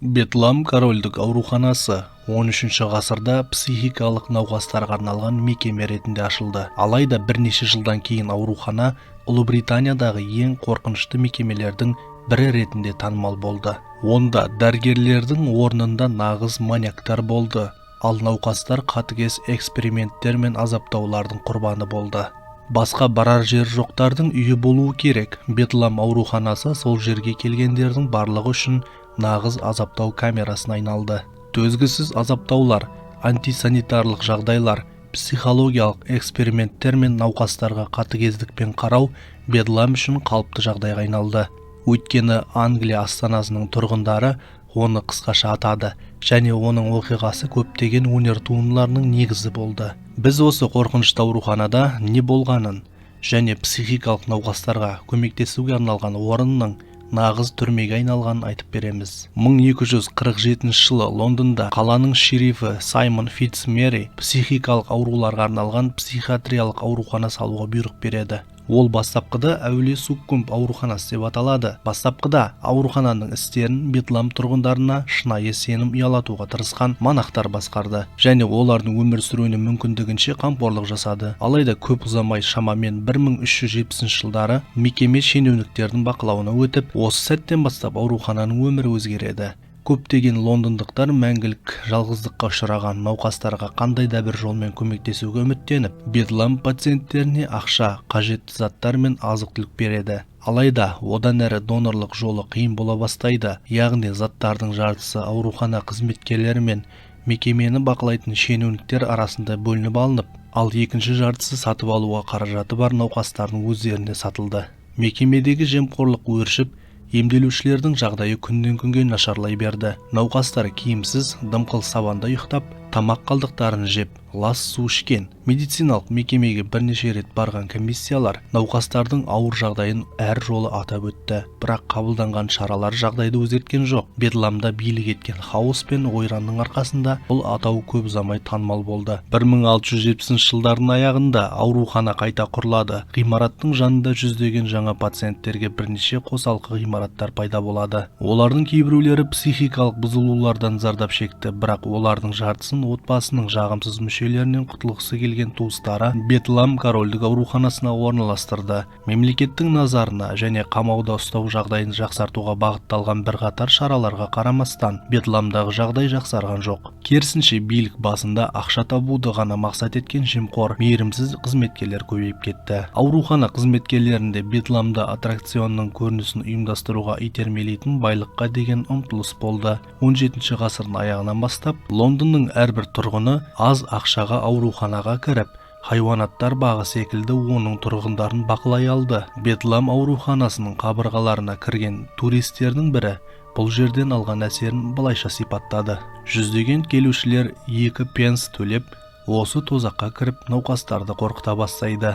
Бетлам корольдік ауруханасы 13 ғасырда психикалық науқастарға арналған мекеме ретінде ашылды. Алайда бірнеше жылдан кейін аурухана Ұлыбританиядағы ең қорқынышты мекемелердің бірі ретінде танымал болды. Онда дәрігерлердің орнында нағыз маньяктар болды, ал науқастар қатыгез эксперименттер мен азаптаулардың құрбаны болды. Басқа барар жер жоқтардың үйі болуы керек. Бетлам ауруханасы сол жерге келгендердің барлығы үшін нағыз азаптау камерасына айналды. Төзгісіз азаптаулар, антисанитарлық жағдайлар, психологиялық эксперименттер мен науқастарға қатыгездікпен қарау Бетлам үшін қалыпты жағдайға айналды. Өйткені Англия астанасының тұрғындары оны қысқаша атады, және оның оқиғасы көптеген өнер туындыларының негізі болды. Біз осы қорқынышты ауруханада не болғанын және психикалық науқастарға көмектесуге арналған орынның нағыз түрмеге айналғанын айтып береміз. 1247 жылы Лондонда қаланың шерифі Саймон Фитцмери психикалық ауруларға арналған психиатриялық аурухана салуға бұйрық береді. Ол бастапқыда әулие Суккумб ауруханасы деп аталады. Бастапқыда аурухананың істерін Бетлам тұрғындарына шынайы сенім ұялатуға тырысқан монахтар басқарды, және олардың өмір сүруіне мүмкіндігінше қамқорлық жасады. Алайда көп ұзамай, шамамен 1370 жылдары мекеме шенеуніктердің бақылауына өтіп, осы сәттен бастап аурухананың өмірі өзгереді. Көптеген лондондықтар мәңгілік жалғыздыққа ұшыраған науқастарға қандай да бір жолмен көмектесуге үміттеніп, Бетлам пациенттеріне ақша, қажетті заттар мен азық-түлік береді. Алайда одан әрі донорлық жолы қиын бола бастайды, яғни заттардың жартысы аурухана қызметкерлері мен мекемені бақылайтын шенеуніктер арасында бөлініп алынып, ал екінші жартысы сатып алуға қаражаты бар науқастардың өздеріне сатылды. Мекемедегі жемқорлық өршіп, емделушілердің жағдайы күннен күнге нашарлай берді. Науқастар киімсіз, дымқыл сабанда ұйықтап, тамақ қалдықтарын жеп, лас су ішкен. Медициналық мекемеге бірнеше рет барған комиссиялар науқастардың ауыр жағдайын әр жолы атап өтті, бірақ қабылданған шаралар жағдайды өзгерткен жоқ. Бетламда билік еткен хаос пен ойранның арқасында бұл атау көп ұзамай танымал болды. 1670 жылдардың аяғында аурухана қайта құрылады. Ғимараттың жанында жүздеген жаңа пациенттерге бірнеше қосалқы ғимараттар пайда болады. Олардың кейбіреулері психикалық бұзылулардан зардап шекті, бірақ олардың жартысын отбасының жағымсыз мүшелерінен құтылғысы келген туыстары Бетлам корольдік ауруханасына орналастырды. Мемлекеттің назарына және қамауда ұстау жағдайын жақсартуға бағытталған бірқатар шараларға қарамастан, Бетламдағы жағдай жақсарған жоқ. Керісінше, билік басында ақша табуды ғана мақсат еткен жемқор, мейірімсіз қызметкерлер көбейіп кетті. Аурухана қызметкерлерінде Бетламда аттракционның көрінісін ұйымдастыруға итермелейтін байлыққа деген ұмтылыс болды. 17 ғасырдың аяғынан бастап, Лондонның әрбір тұрғыны аз ақшаға ауруханаға кіріп, хайуанаттар бағы секілді оның тұрғындарын бақылай алды. Бетлам ауруханасының қабырғаларына кірген туристердің бірі бұл жерден алған әсерін былайша сипаттады. Жүздеген келушілер 2 пенс төлеп, осы тозаққа кіріп науқастарды қорқыта бастайды.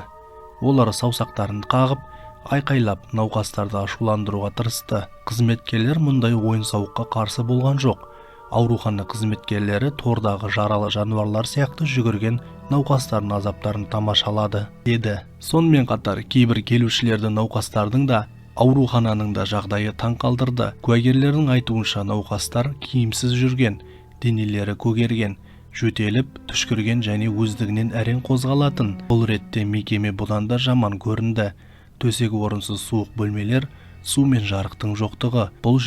Олар саусақтарын қағып, айқайлап науқастарды ашуландыруға тырысты. Қызметкерлер мұндай ойын-сауыққа қарсы болған жоқ. Аурухана қызметкерлері тордағы жаралы жануарлар сияқты жүгірген науқастардың азаптарын тамашалады, деді. Сонымен қатар кейбір келушілерді науқастардың да, аурухананың да жағдайы таң қалдырды. Куәгерлердің айтуынша науқастар киімсіз жүрген, денелері көгерген, жөтеліп, түшкірген және өздігінен әрең қозғалатын. Бұл ретте мекеме бұдан да жаман көрінді. Төсек орынсыз суық бөлмелер, су мен жарықтың жоқтығы. Бұл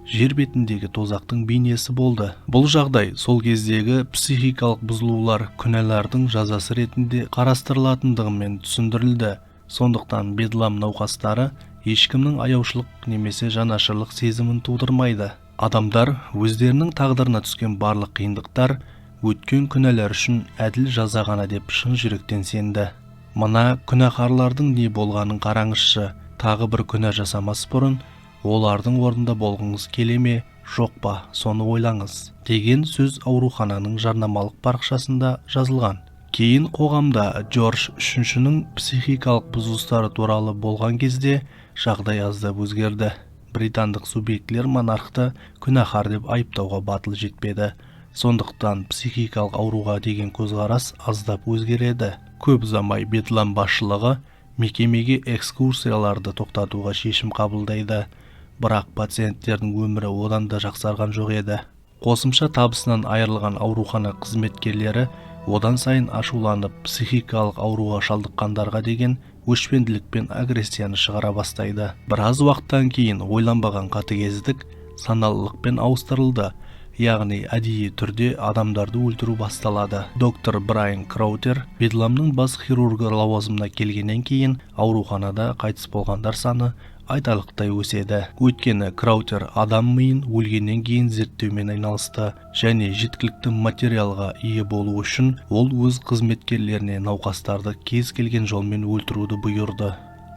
жер бетіндегі тозақтың бейнесі болды. Бұл жағдай сол кездегі психикалық бұзылулар күнәлардың жазасы ретінде қарастырылатындығымен түсіндірілді. Сондықтан Бетлам науқастары ешкімнің аяушылық немесе жанашырлық сезімін тудырмайды. Адамдар өздерінің тағдырына түскен барлық қиындықтар өткен күнәлар үшін әділ жаза ғана деп шын жүректен сенді. Мына күнәһарлардың не болғанын қараңызшы. Тағы бір күнә жасамас бұрын олардың орнында болғыңыз келе ме, жоқ па, соны ойлаңыз, деген сөз аурухананың жарнамалық парақшасында жазылған. Кейін қоғамда Джордж үшіншінің психикалық бұзылыстары туралы болған кезде жағдай аздап өзгерді. Британдық субъектілер монархты күнәһар деп айыптауға батыл жетпеді. Сондықтан психикалық ауруға деген көзқарас аздап өзгереді. Көп ұзамай Бетлам басшылығы мекемеге экскурсияларды тоқтатуға шешім қабылдайды. бірақ пациенттердің өмірі одан да жақсарған жоқ еді. Қосымша табысынан айырылған аурухана қызметкерлері одан сайын ашуланып, психикалық ауруға шалдыққандарға деген өшпенділік пен агрессияны шығара бастайды. Біраз уақыттан кейін ойланбаған қатыгездік саналылықпен ауыстырылды, яғни әдейі түрде адамдарды өлтіру басталады. Доктор Брайан Краутер Бедламның бас хирургы лауазымына келгеннен кейін ауруханада қайтыс болғандар саны айтарлықтай өседі. Өйткені Краутер адам миын өлгеннен кейін зерттеумен айналысты және жеткілікті материалға ие болу үшін ол өз қызметкерлеріне науқастарды кез келген жолмен өлтіруді бұйырды.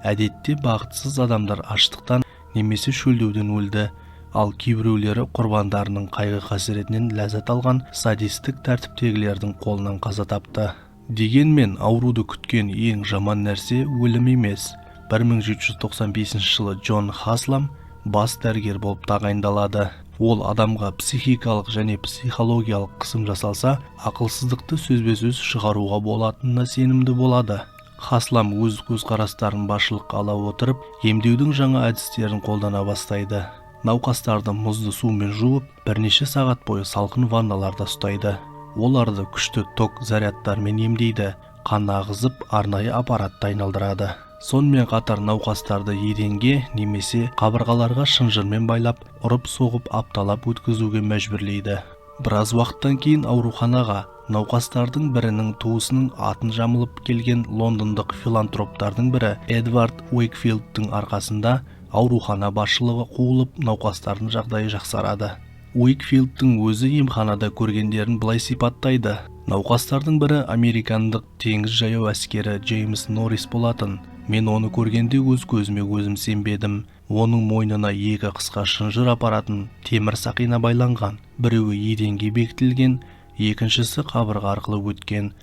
Әдетте бақытсыз адамдар аштықтан немесе шөлдеуден өлді, ал кейбіреулері құрбандарының қайғы-қасіретінен ләззат алған садистік тәртіптегілердің қолынан қаза тапты. Дегенмен ауруды күткен ең жаман нәрсе өлім емес. 1795 жылы Джон Хаслам бас дәрігер болып тағайындалады. Ол адамға психикалық және психологиялық қысым жасалса, ақылсыздықты сөзбе-сөз шығаруға болатынына сенімді болады. Хаслам өз көзқарастарын басшылыққа ала отырып, емдеудің жаңа әдістерін қолдана бастайды. Науқастарды мұзды сумен жуып, бірнеше сағат бойы салқын ванналарда ұстайды. Оларды күшті ток зарядтармен емдейді, қан ағызып, арнайы аппаратты айналдырады. Сонымен қатар науқастарды еденге немесе қабырғаларға шынжырмен байлап, ұрып-соғып апталап өткізуге мәжбүрлейді. Біраз уақыттан кейін ауруханаға науқастардың бірінің туысының атын жамылып келген лондондық филантроптардың бірі Эдвард Уэйкфилдтың арқасында аурухана басшылығы қуылып, науқастардың жағдайы жақсарады. Уэйкфилдтың өзі емханада көргендерін былай сипаттайды. Науқастардың бірі американдық теңіз жаяу әскері Джеймс Норрис болатын. Мен оны көргенде өз көзіме өзім сенбедім. Оның мойнына екі қысқа шынжыр апаратын темір сақина байланған. Біреуі еденге бекітілген, екіншісі қабырға арқылы өткен.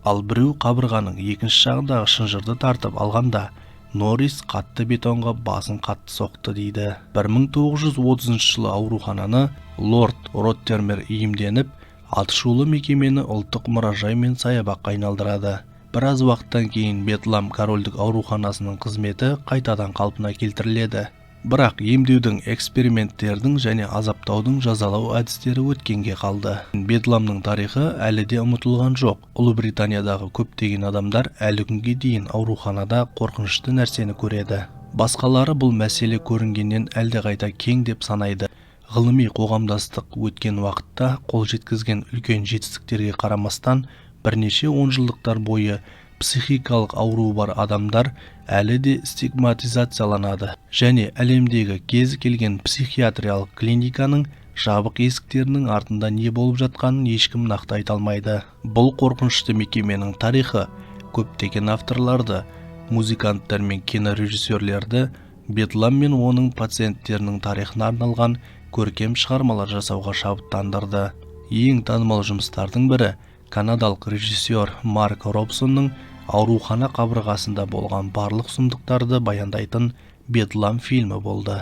Ал біреу қабырғаның екінші жағындағы шынжырды тартып алғанда, Норрис қатты бетонға басын қатты соқты дейді. 1930 жылы аурухананы Лорд Роттермер иемденіп, атышулы мекемені ұлттық мұражай мен саябаққа айналдырады. Біраз уақыттан кейін Бедлам корольдік ауруханасының қызметі қайтадан қалпына келтіріледі. Бірақ емдеудің, эксперименттердің және азаптаудың жазалау әдістері өткенге қалды. Бедламның тарихы әлі де ұмытылған жоқ. Ұлыбританиядағы көптеген адамдар әлі күнге дейін ауруханада қорқынышты нәрсені көреді. Басқалары бұл мәселе көрінгеннен әлдеқайда кең деп санайды. Ғылыми қоғамдастық өткен уақытта қол жеткізген үлкен жетістіктерге қарамастан, бірнеше онжылдықтар бойы психикалық ауруы бар адамдар әлі де стигматизацияланады және әлемдегі кез келген психиатриялық клиниканың жабық есіктерінің артында не болып жатқанын ешкім нақты айта алмайды. Бұл қорқынышты мекеменің тарихы көптеген авторларды, музыканттар мен кинорежиссерлерді Бедлам мен оның пациенттерінің тарихына арналған көркем шығармалар жасауға шабыттандырды. Ең танымал жұмыстардың бірі канадалық режиссер Марк Робсонның аурухана қабырғасында болған барлық сұмдықтарды баяндайтын Бедлам фильмі болды.